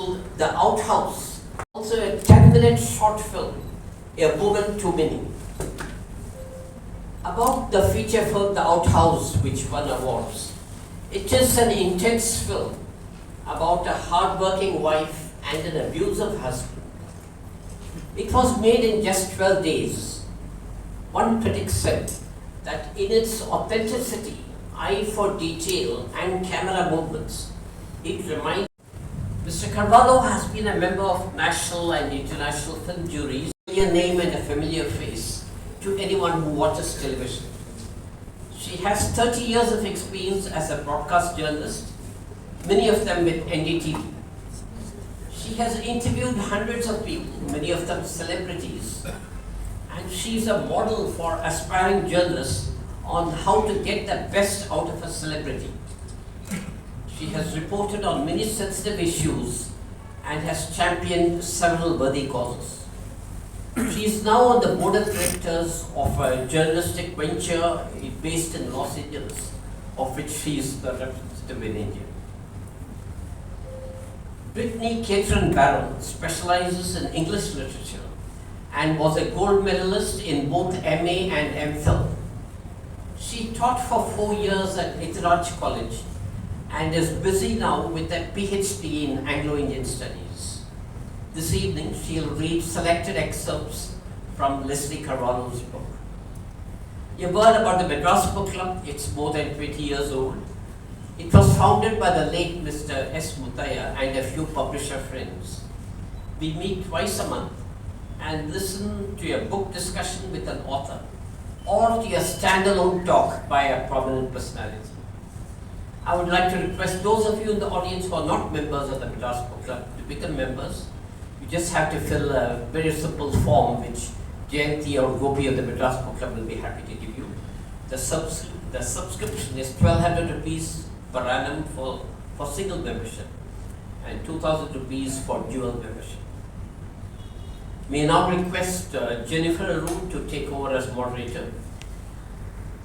titled The Outhouse, also a 10-minute short film, A Woman Too Many. About the feature film The Outhouse, which won awards. It is an intense film about a hard-working wife and an abusive husband. It was made in just 12 days. One critic said that in its authenticity, eye for detail and camera movements, it reminds. Mr. Carvalho has been a member of national and international film juries, a familiar name and a familiar face to anyone who watches television. She has 30 years of experience as a broadcast journalist, many of them with NDTV. She has interviewed hundreds of people, many of them celebrities, and she's a model for aspiring journalists on how to get the best out of a celebrity. She has reported on many sensitive issues and has championed several worthy causes. She is now on the board of directors of a journalistic venture based in Los Angeles, of which she is the representative in India. Brittany Catherine Barron specializes in English literature and was a gold medalist in both MA and MPhil. She taught for 4 years at Ithiraj College and is busy now with a PhD in Anglo-Indian Studies. This evening, she'll read selected excerpts from Leslie Carvalho's book. A word about the Madras Book Club. It's more than 20 years old. It was founded by the late Mr. S. Muthaya and a few publisher friends. We meet twice a month and listen to a book discussion with an author or to a standalone talk by a prominent personality. I would like to request those of you in the audience who are not members of the Madras Book Club to become members. You just have to fill a very simple form which Jayanti or Gopi of the Madras Book Club will be happy to give you. The subscription is 1,200 rupees per annum for single membership and 2,000 rupees for dual membership. May now request Jennifer Arun to take over as moderator.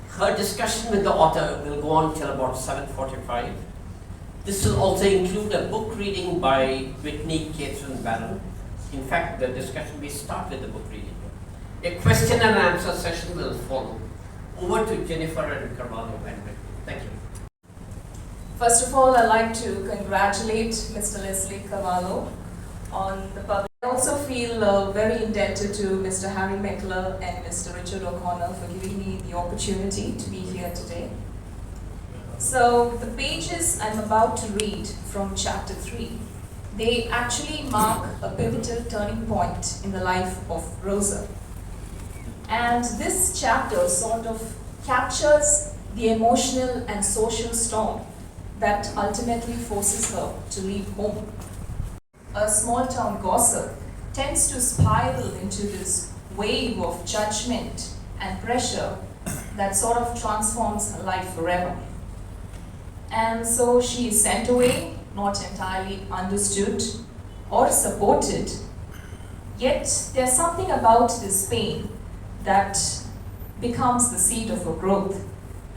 Her discussion with the author will go on till about 7:45. This will also include a book reading by Brittany Catherine Barron. In fact, the discussion will start with the book reading. A question and answer session will follow. Over to Jennifer and Carvalho and Brittany. Thank you. First of all, I'd like to congratulate Mr. Leslie Carvalho on the public. I also feel very indebted to Mr. Harry Meckler and Mr. Richard O'Connor for giving me the opportunity to be here today. So the pages I'm about to read from chapter 3, they actually mark a pivotal turning point in the life of Rosa. And this chapter sort of captures the emotional and social storm that ultimately forces her to leave home. A small town gossip tends to spiral into this wave of judgment and pressure that sort of transforms her life forever. And so she is sent away, not entirely understood or supported. Yet there's something about this pain that becomes the seed of her growth.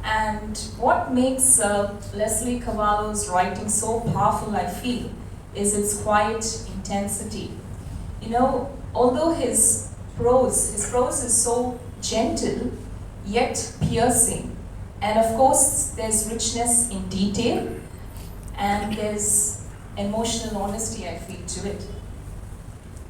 And what makes Leslie Carvalho's writing so powerful, I feel, is its quiet intensity. You know, although his prose is so gentle, yet piercing. And of course, there's richness in detail, and there's emotional honesty, I feel, to it.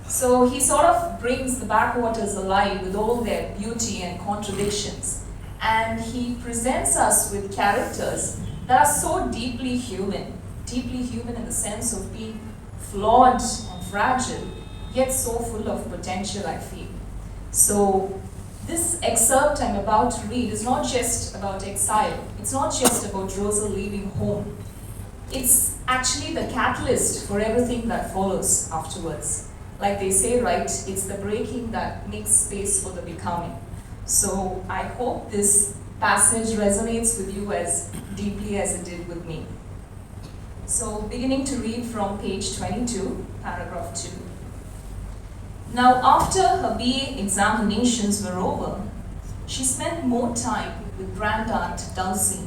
So he sort of brings the backwaters alive with all their beauty and contradictions. And he presents us with characters that are so deeply human in the sense of being flawed and fragile, yet so full of potential, I feel. So this excerpt I'm about to read is not just about exile. It's not just about Rosa leaving home. It's actually the catalyst for everything that follows afterwards. Like they say, right, it's the breaking that makes space for the becoming. So I hope this passage resonates with you as deeply as it did with me. So beginning to read from page 22, paragraph 2. Now after her BA examinations were over, she spent more time with Grandaunt Dulcie.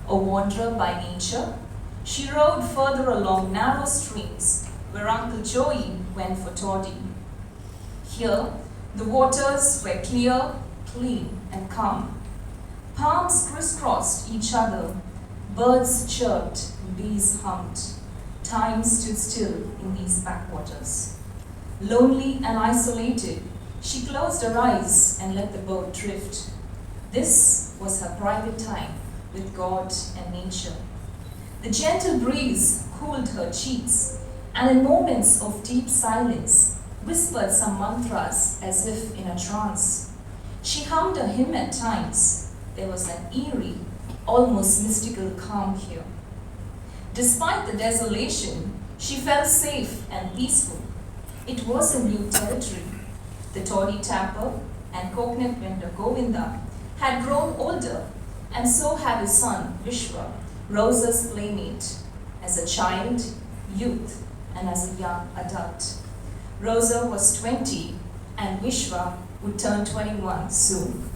A wanderer by nature, she rode further along narrow streams where Uncle Joey went for toddy. Here, the waters were clear, clean, and calm. Palms crisscrossed each other, birds chirped, bees hummed. Time stood still in these backwaters. Lonely and isolated, she closed her eyes and let the boat drift. This was her private time with God and nature. The gentle breeze cooled her cheeks, and in moments of deep silence, whispered some mantras as if in a trance. She hummed a hymn at times. There was an eerie, almost mystical calm here. Despite the desolation, she felt safe and peaceful. It was a new territory. The toddy tapper and coconut vendor Govinda had grown older, and so had his son Vishwa, Rosa's playmate, as a child, youth, and as a young adult. Rosa was 20 and Vishwa would turn 21 soon.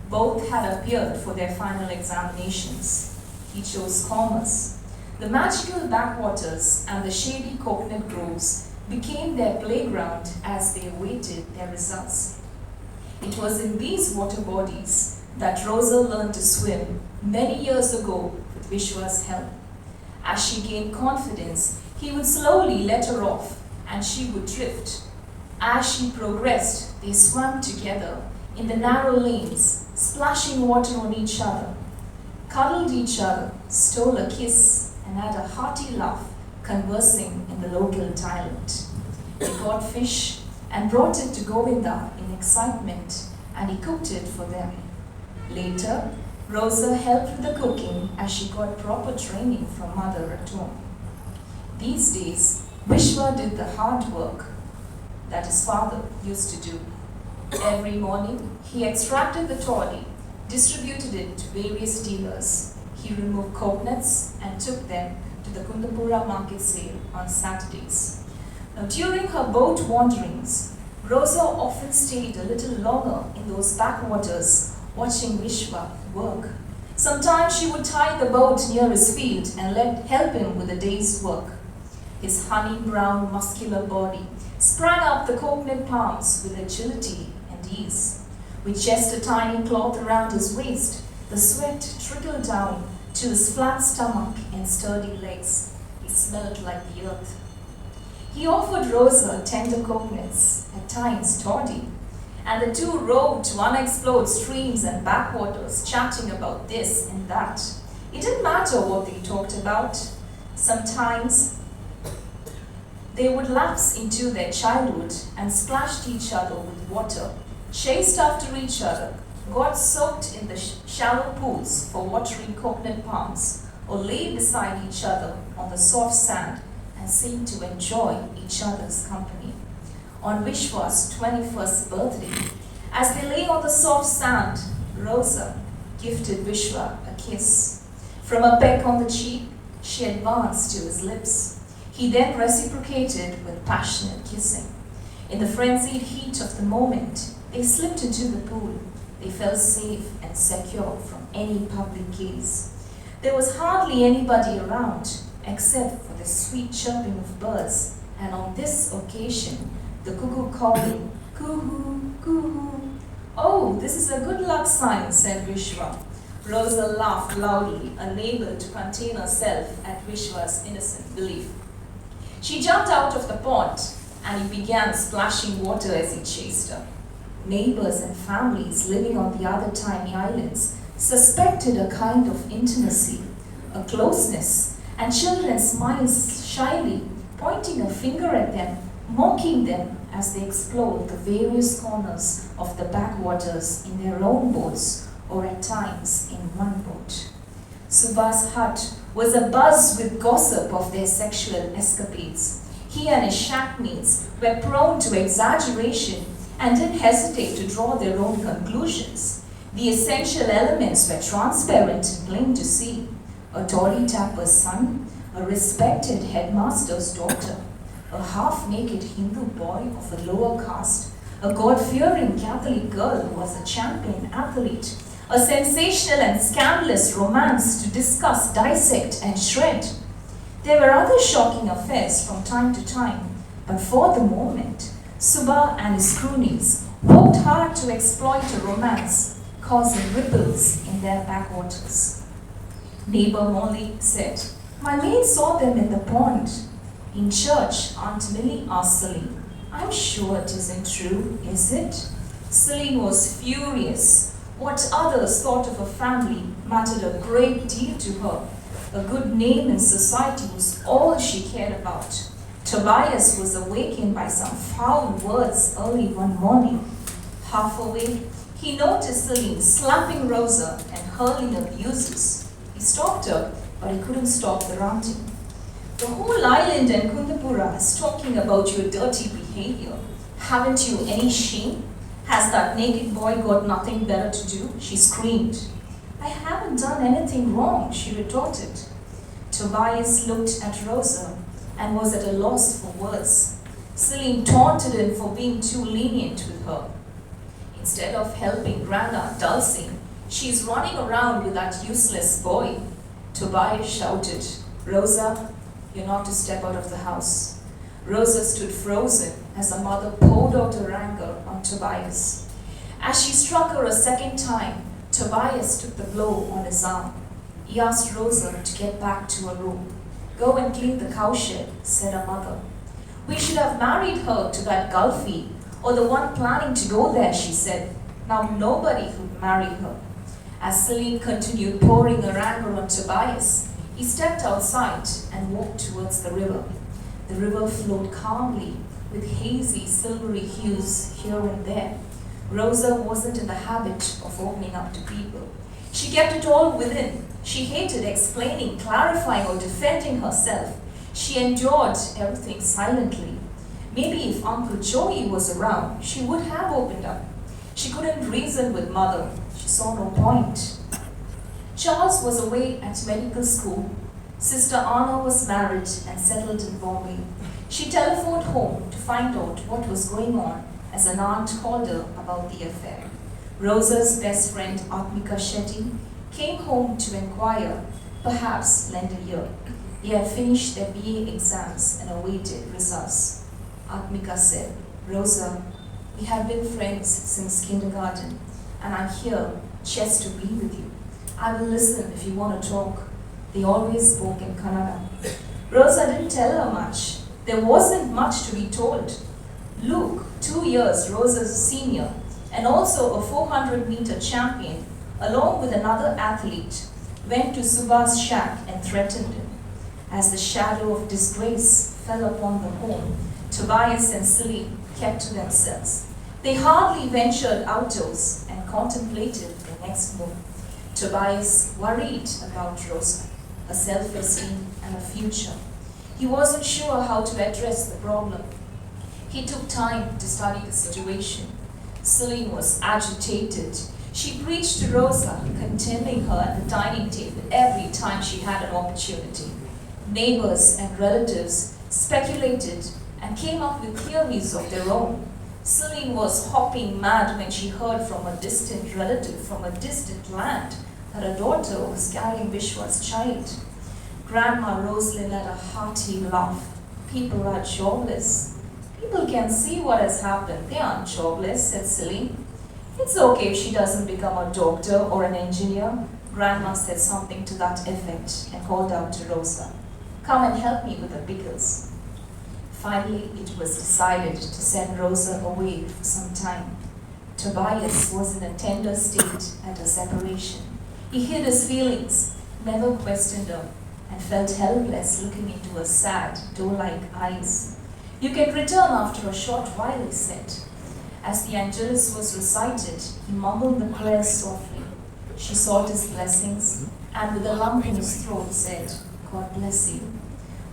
Both had appeared for their final examinations. He chose commerce. The magical backwaters and the shady coconut groves became their playground as they awaited their results. It was in these water bodies that Rosa learned to swim many years ago with Vishwa's help. As she gained confidence, he would slowly let her off and she would drift. As she progressed, they swam together in the narrow lanes, splashing water on each other, cuddled each other, stole a kiss, and had a hearty laugh, conversing in the local dialect. They caught fish and brought it to Govinda in excitement, and he cooked it for them. Later, Rosa helped with the cooking as she got proper training from mother at home. These days, Vishwa did the hard work that his father used to do. Every morning, he extracted the toddy, distributed it to various dealers. He removed coconuts and took them to the Kundapura market sale on Saturdays. Now, during her boat wanderings, Rosa often stayed a little longer in those backwaters, watching Vishwa work. Sometimes she would tie the boat near his field and help him with the day's work. His honey-brown, muscular body sprang up the coconut palms with agility and ease. With just a tiny cloth around his waist, the sweat trickled down to his flat stomach and sturdy legs. He smelled like the earth. He offered Rosa tender coconuts, at times toddy, and the two roved to unexplored streams and backwaters, chatting about this and that. It didn't matter what they talked about. Sometimes they would lapse into their childhood and splashed each other with water, chased after each other, got soaked in the shallow pools for watering coconut palms, or lay beside each other on the soft sand and seemed to enjoy each other's company. On Vishwa's 21st birthday, as they lay on the soft sand, Rosa gifted Vishwa a kiss. From a peck on the cheek, she advanced to his lips. He then reciprocated with passionate kissing. In the frenzied heat of the moment, they slipped into the pool. They felt safe and secure from any public gaze. There was hardly anybody around, except for the sweet chirping of birds, and on this occasion, the cuckoo calling, "Coo-hoo, coo-hoo." "Oh, this is a good luck sign," said Vishwa. Rosa laughed loudly, unable to contain herself at Vishwa's innocent belief. She jumped out of the pond, and he began splashing water as he chased her. Neighbors and families living on the other tiny islands suspected a kind of intimacy, a closeness, and children smiled shyly, pointing a finger at them, mocking them as they explored the various corners of the backwaters in their own boats or at times in one boat. Subha's hut was abuzz with gossip of their sexual escapades. He and his shackmates were prone to exaggeration and didn't hesitate to draw their own conclusions. The essential elements were transparent and plain to see. A toddy tapper's son, a respected headmaster's daughter, a half-naked Hindu boy of a lower caste, a God-fearing Catholic girl who was a champion athlete, a sensational and scandalous romance to discuss, dissect, and shred. There were other shocking affairs from time to time, but for the moment, Subba and his cronies worked hard to exploit a romance, causing ripples in their backwaters. Neighbor Molly said, "My maid saw them in the pond." In church, Aunt Millie asked Celine, "I'm sure it isn't true, is it?" Celine was furious. What others thought of her family mattered a great deal to her. A good name in society was all she cared about. Tobias was awakened by some foul words early one morning. Half awake, he noticed Celine slapping Rosa and hurling abuses. He stopped her, but he couldn't stop the ranting. "The whole island and Kundapura is talking about your dirty behavior. Haven't you any shame? Has that naked boy got nothing better to do?" she screamed. "I haven't done anything wrong," she retorted. Tobias looked at Rosa and was at a loss for words. Celine taunted him for being too lenient with her. Instead of helping Grandma Dulcie, she's running around with that useless boy. Tobias shouted, "Rosa, you're not to step out of the house." Rosa stood frozen as her mother poured out her anger on Tobias. As she struck her a second time, Tobias took the blow on his arm. He asked Rosa to get back to her room. "Go and clean the cowshed," said her mother. "We should have married her to that Gulfie, or the one planning to go there," she said. Now nobody could marry her. As Celine continued pouring her anger on Tobias, he stepped outside and walked towards the river. The river flowed calmly, with hazy, silvery hues here and there. Rosa wasn't in the habit of opening up to people. She kept it all within. She hated explaining, clarifying, or defending herself. She endured everything silently. Maybe if Uncle Joey was around, she would have opened up. She couldn't reason with Mother. She saw no point. Charles was away at medical school. Sister Anna was married and settled in Bombay. She telephoned home to find out what was going on as an aunt called her about the affair. Rosa's best friend Atmika Shetty came home to inquire, perhaps lend a ear. They had finished their BA exams and awaited results. Atmika said, "Rosa, we have been friends since kindergarten, and I'm here just to be with you. I will listen if you want to talk." They always spoke in Kannada. Rosa didn't tell her much. There wasn't much to be told. Luke, 2 years Rosa's senior, and also a 400-meter champion, along with another athlete, went to Subha's shack and threatened him. As the shadow of disgrace fell upon the home, Tobias and Celine kept to themselves. They hardly ventured outdoors and contemplated the next move. Tobias worried about Rosa, her self-esteem and her future. He wasn't sure how to address the problem. He took time to study the situation. Celine was agitated. She preached to Rosa, contending her at the dining table every time she had an opportunity. Neighbors and relatives speculated and came up with theories of their own. Celine was hopping mad when she heard from a distant relative from a distant land that her daughter was carrying Vishwa's child. Grandma Rosalind had a hearty laugh. "People are jobless." "People can see what has happened. They aren't jobless," said Celine. "It's okay if she doesn't become a doctor or an engineer." Grandma said something to that effect and called out to Rosa, "Come and help me with the pickles." Finally, it was decided to send Rosa away for some time. Tobias was in a tender state at a separation. He hid his feelings, never questioned her, and felt helpless looking into her sad, doe-like eyes. "You can return after a short while," he said. As the Angelus was recited, he mumbled the prayers softly. She sought his blessings, and with a lump in his throat said, "God bless you."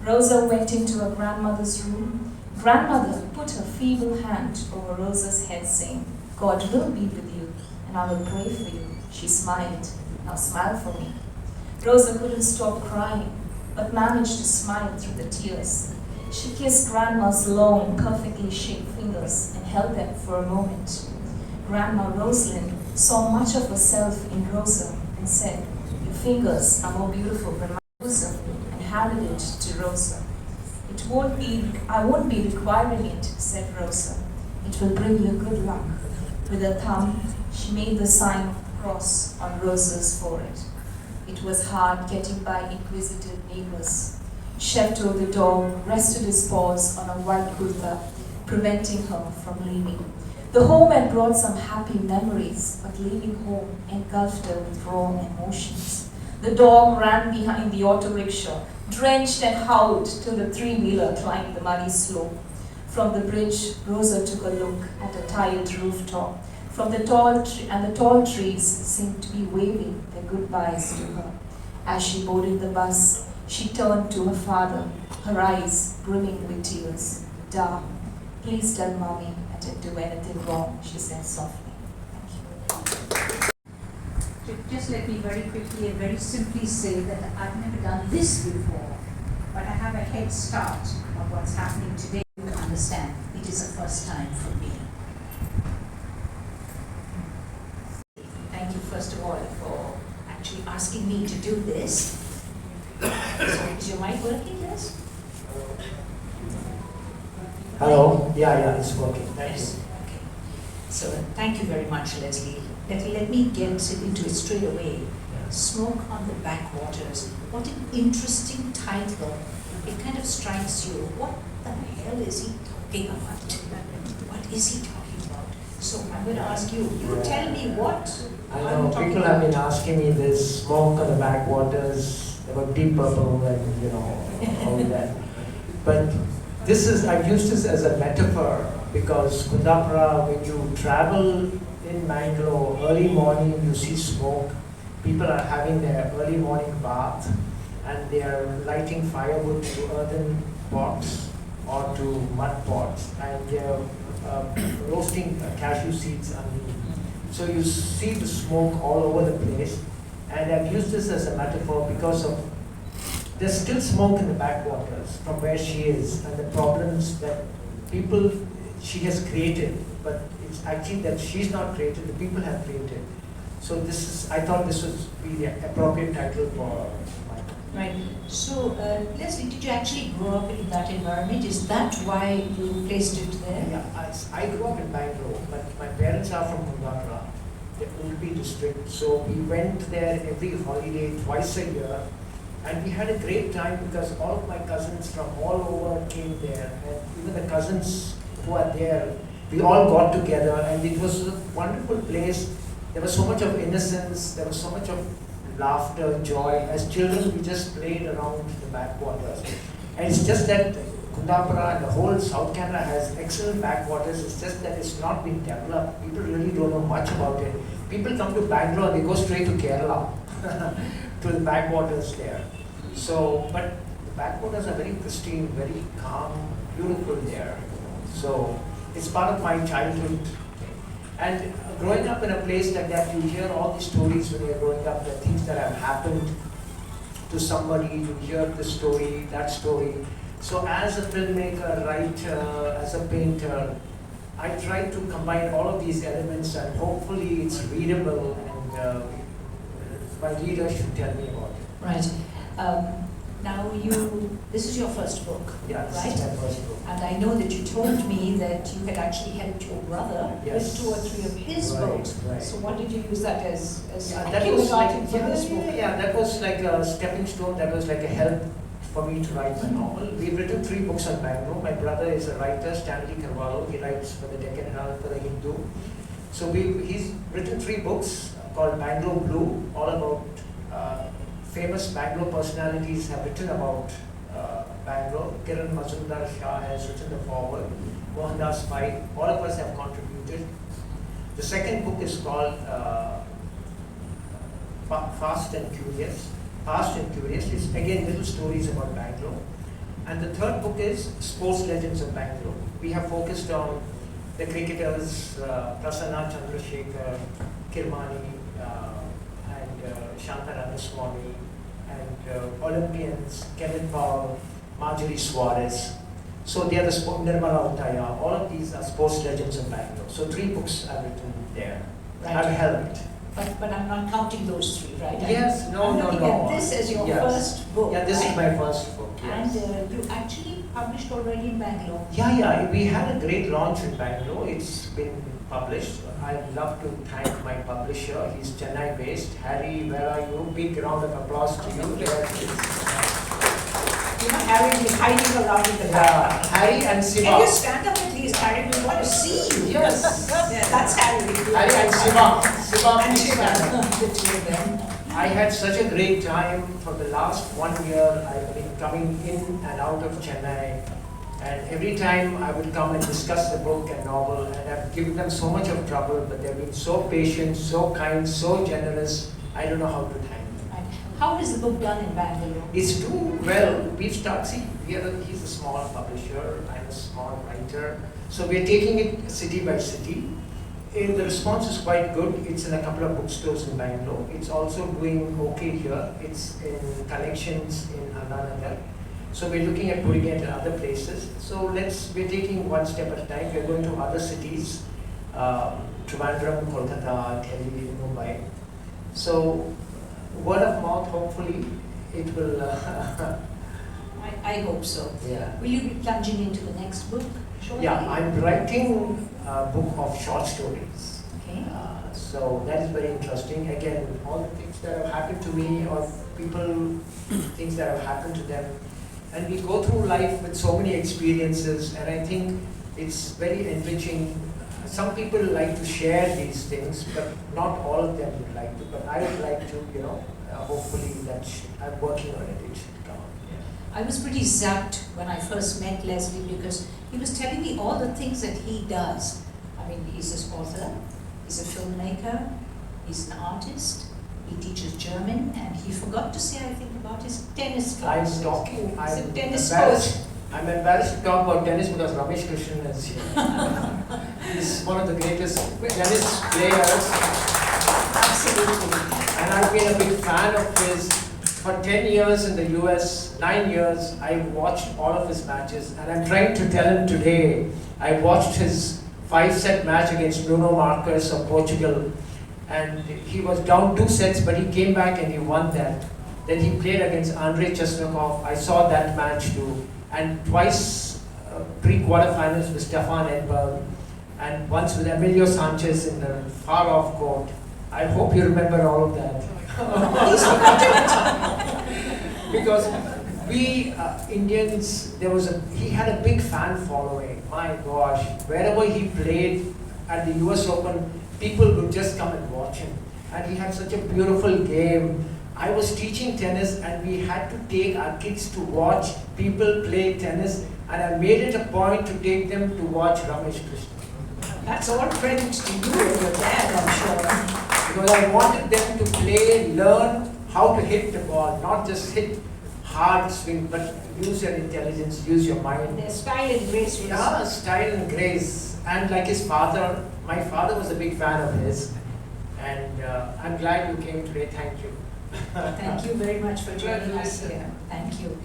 Rosa went into her grandmother's room. Grandmother put her feeble hand over Rosa's head, saying, "God will be with you, and I will pray for you." She smiled. "Now smile for me." Rosa couldn't stop crying, but managed to smile through the tears. She kissed Grandma's long, perfectly shaped fingers and held them for a moment. Grandma Rosalind saw much of herself in Rosa and said, "Your fingers are more beautiful than my bosom," and handed it to Rosa. I won't be requiring it, said Rosa. It will bring you good luck. With her thumb, she made the sign of the cross on Rosa's forehead. It was hard getting by inquisitive neighbors. Shefto the dog rested his paws on a white kurta, preventing her from leaving. The home had brought some happy memories, but leaving home engulfed her with raw emotions. The dog ran behind the auto rickshaw, drenched and howled till the three-wheeler climbed the muddy slope. From the bridge, Rosa took a look at a tiled rooftop. From the tall trees seemed to be waving their goodbyes to her. As she boarded the bus, she turned to her father, her eyes brimming with tears. "Da, please tell Mommy I didn't do anything wrong," she said softly. Thank you. Just let me very quickly and very simply say that I've never done this before, but I have a head start of what's happening today. You understand, it is a first time for me. Thank you, first of all, for actually asking me to do this. So, is your mic working, Liz? Hello? Yeah, it's working. Thank you. Yes. Okay. So, thank you very much, Leslie. Let me get into it straight away. Smoke on the Backwaters. What an interesting title. It kind of strikes you. What the hell is he talking about? What is he talking about? So I'm going to ask you. You tell me what. I know people have been asking me this, smoke on the backwaters, about Deep Purple and all that. But I've used this as a metaphor because Kundapura, when you travel in Mangalore, early morning you see smoke. People are having their early morning bath and they are lighting firewood to earthen pots or to mud pots, and they are roasting cashew seeds underneath. So you see the smoke all over the place, and I've used this as a metaphor because there's still smoke in the backwaters from where she is and the problems that she has created, but it's actually that she's not created, the people have created. So I thought this would be the appropriate title for my book. Right. So, Leslie, did you actually grow up in that environment? Is that why you placed it there? Yeah, I grew up in Bangalore, but my parents are from Kundapura, the Udupi district. So we went there every holiday, twice a year, and we had a great time because all of my cousins from all over came there, and even the cousins who are there, we all got together, and it was a wonderful place. There was so much of innocence, there was so much of laughter, joy. As children, we just played around the backwaters. And it's just that Kundapura and the whole South Canada has excellent backwaters. It's just that it's not been developed. People really don't know much about it. People come to Bangalore, they go straight to Kerala, to the backwaters there. So, but the backwaters are very pristine, very calm, beautiful there. So, it's part of my childhood. And growing up in a place like that, you hear all these stories when you're growing up, the things that have happened to somebody, you hear this story, that story. So as a filmmaker, writer, as a painter, I try to combine all of these elements, and hopefully it's readable, and my readers should tell me about it. Right. Now this is your first book, Yeah, this right? is my first book. And I know that you told me that you had actually helped your brother Yes. with 2 or 3 of his Right, books. right. So what did you use that as That was writing like, for this book? that was like a stepping stone. That was like a help for me to write my novel. We've written 3 books on Bangalore. My brother is a writer, Stanley Carvalho. He writes for the Deccan Herald, for the Hindu. So he's written 3 books called Bangalore Blue, all about famous Bangalore personalities have written about Bangalore. Kiran Mazumdar Shah has written the foreword. Mohandas Pai, all of us have contributed. The second book is called Fast and Curious. Fast and Curious is again little stories about Bangalore. And the third book is Sports Legends of Bangalore. We have focused on the cricketers Prasanna Chandrasekhar, Kirmani, and Shanta Ramaswamy, and Olympians Kevin Powell, Marjorie Suarez. So they are the Nirmala Uttaya. All of these are sports legends of Bangalore. So 3 books I've written there. Right. I've helped. But I'm not counting those three, right? Yes, no, I'm no, looking no. at this as your Yes. first book, Yeah, this is right? my first book, And yes. you actually published already in Bangalore. Yeah, we had a great launch in Bangalore. It's been published. I'd love to thank my publisher. He's Chennai based. Harry, where are you? Big round of applause to you. There he is. You know, Harry is hiding around in the Yeah, back. Harry and Can you Siva. stand up at least, Harry? We want to see you. Yes. Yeah, that's Harry. Harry and Siva. Siva, And please Shiva, stand up. the two of them. I had such a great time for the last 1 year. I've been coming in and out of Chennai, and every time I would come and discuss the book and novel, and I've given them so much of trouble, but they've been so patient, so kind, so generous. I don't know how to thank them. Right. How is the book done in Bangalore? It's doing well. We've started, see, he's a small publisher, I'm a small writer, so we're taking it city by city. The response is quite good. It's in a couple of bookstores in Bangalore. It's also doing okay here. It's in collections in Ananagar. So we're looking at putting it in other places. So we're taking one step at a time. We're going to other cities, Trivandrum, Kolkata, Delhi, Mumbai. So word of mouth, hopefully, it will. I hope so. Yeah. Will you be plunging into the next book shortly? Yeah, I'm writing a book of short stories. Okay. So that is very interesting. Again, all the things that have happened to me or people, things that have happened to them. And we go through life with so many experiences, and I think it's very enriching. Some people like to share these things, but not all of them would like to. But I would like to, hopefully I'm working on it. It should come. I was pretty zapped when I first met Leslie because he was telling me all the things that he does. I mean, he's an author, he's a filmmaker, he's an artist, he teaches German, and he forgot to say, I think, about his tennis classes. He's a tennis embarrassed. coach. I'm embarrassed to talk about tennis because Ramesh Krishnan is here. He's one of the greatest tennis players. Absolutely. And I've been a big fan of his. For 10 years in the US, 9 years, I watched all of his matches. And I'm trying to tell him today, I watched his 5-set match against Bruno Marques of Portugal. And he was down 2 sets, but he came back and he won that. Then he played against Andrei Chesnokov. I saw that match too. And twice pre-quarterfinals with Stefan Edberg. And once with Emilio Sanchez in the far-off court. I hope you remember all of that. Because we Indians, he had a big fan following. My gosh, wherever he played at the US Open, people would just come and watch him. And he had such a beautiful game. I was teaching tennis and we had to take our kids to watch people play tennis, and I made it a point to take them to watch Ramesh Krishnan. That's all credit to you and your dad, I'm sure. Because I wanted them to play, learn how to hit the ball, not just hit hard swing, but use your intelligence, use your mind. Their style and grace was... Yeah, style and grace. And like his father, my father was a big fan of his. And I'm glad you came today. Thank you. Thank you very much for joining us here. Thank you.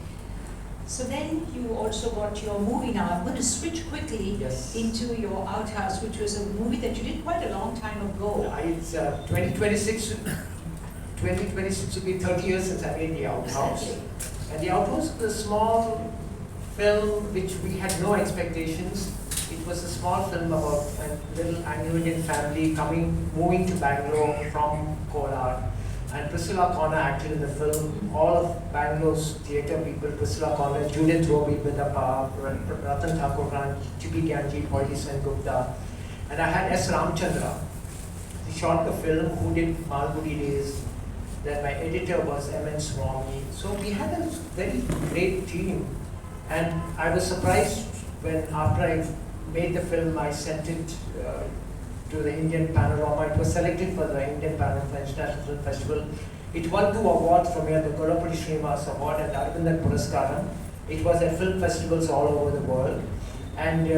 So then you also got your movie now. I'm going to switch quickly Yes. into your Outhouse, which was a movie that you did quite a long time ago. It's 2026 will be 30 years since I made The Outhouse. Exactly. And The Outhouse was a small film which we had no expectations. It was a small film about a little Anglo-Indian family moving to Bangalore from Kolar. And Priscilla Connor acted in the film. All of Bangalore's theatre people, Priscilla Connor, Judith Roby, Bidappa, Ratan Thakur, Chibi Gyanji, Polly Sen Gupta. And I had S. Ramchandra. He shot the film, who did Malgudi Days. Then my editor was M.N. Swami. So we had a very great team. And I was surprised when after I made the film, I sent it to the Indian Panorama. It was selected for the Indian Panorama International Film Festival. It won 2 awards from here, the Golapudi Srinivas Award and the Arvindan Puraskaram. It was at film festivals all over the world. And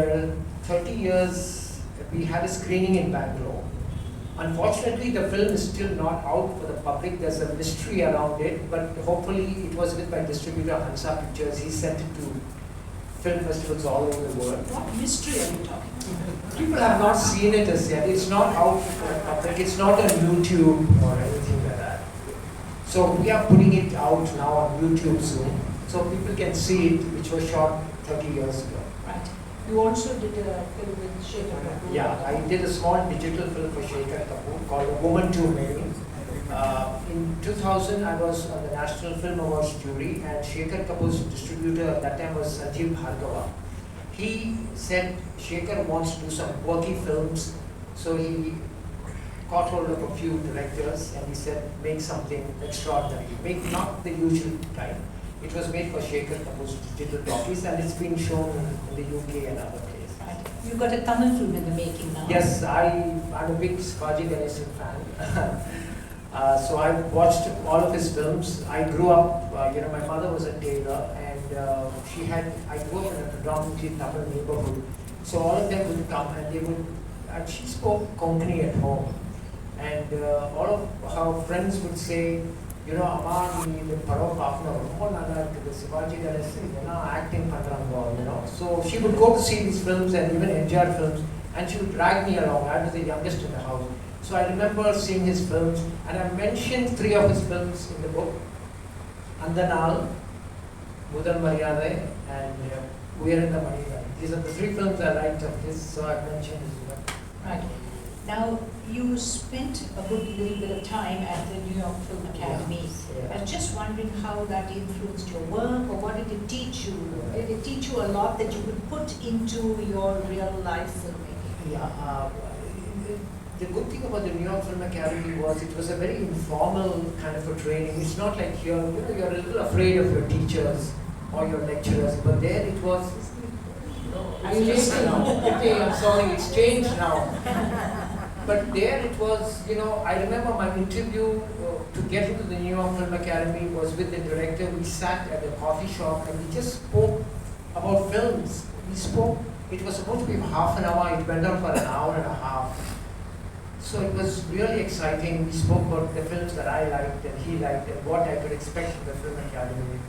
30 years, we had a screening in Bangalore. Unfortunately, the film is still not out for the public. There's a mystery around it, but hopefully it was with my distributor Hansa Pictures. He sent it to film festivals all over the world. What mystery are you talking about? people have not seen it as yet. It's not out for the public. It's not on YouTube or anything like that. So we are putting it out now on YouTube soon, so people can see it, which was shot 30 years ago. Right. You also did a film with Shekhar Kapoor. Yeah, I did a small digital film for Shekhar Kapoor called A Woman Too Many. In 2000, I was on the National Film Awards jury, and Shekhar Kapoor's distributor at that time was Sanjeev Bhargava. He said Shekhar wants to do some quirky films, so he caught hold of a few directors and he said, make something extraordinary, make not the usual kind. It was made for Shekhar Kapoor's digital copies, and it's been shown in the UK and other places. Right. You've got a Tamil film in the making now. Yes, I'm a big Sivaji Ganesan fan. So I watched all of his films. I grew up, my mother was a tailor, and I grew up in a predominantly Tamil neighborhood. So all of them would come and she spoke Konkani at home. And all of her friends would say, Amma, the Paro Pakna, the Sivaji Ganesan, acting Pandrango, So she would go to see these films and even enjoy films, and she would drag me along. I was the youngest in the house. So I remember seeing his films, and I mentioned 3 of his films in the book. Andanal, Mudal Maryade, and Uyaranda Manivan. These are the 3 films I liked of his, so I mentioned his work. Right. Now, you spent a good little bit of time at the New York Film Academy. Yeah. I was just wondering how that influenced your work, or what did it teach you? Did it teach you a lot that you could put into your real life filmmaking? Yeah. The good thing about the New York Film Academy was it was a very informal kind of a training. It's not like you're a little afraid of your teachers or your lecturers, but there it was. It's changed now. Okay, I'm sorry, it's changed now. But there it was, I remember my interview to get into the New York Film Academy was with the director. We sat at a coffee shop and we just spoke about films. It was supposed to be half an hour, it went on for an hour and a half. So it was really exciting. We spoke about the films that I liked and he liked and what I could expect from the Film Academy.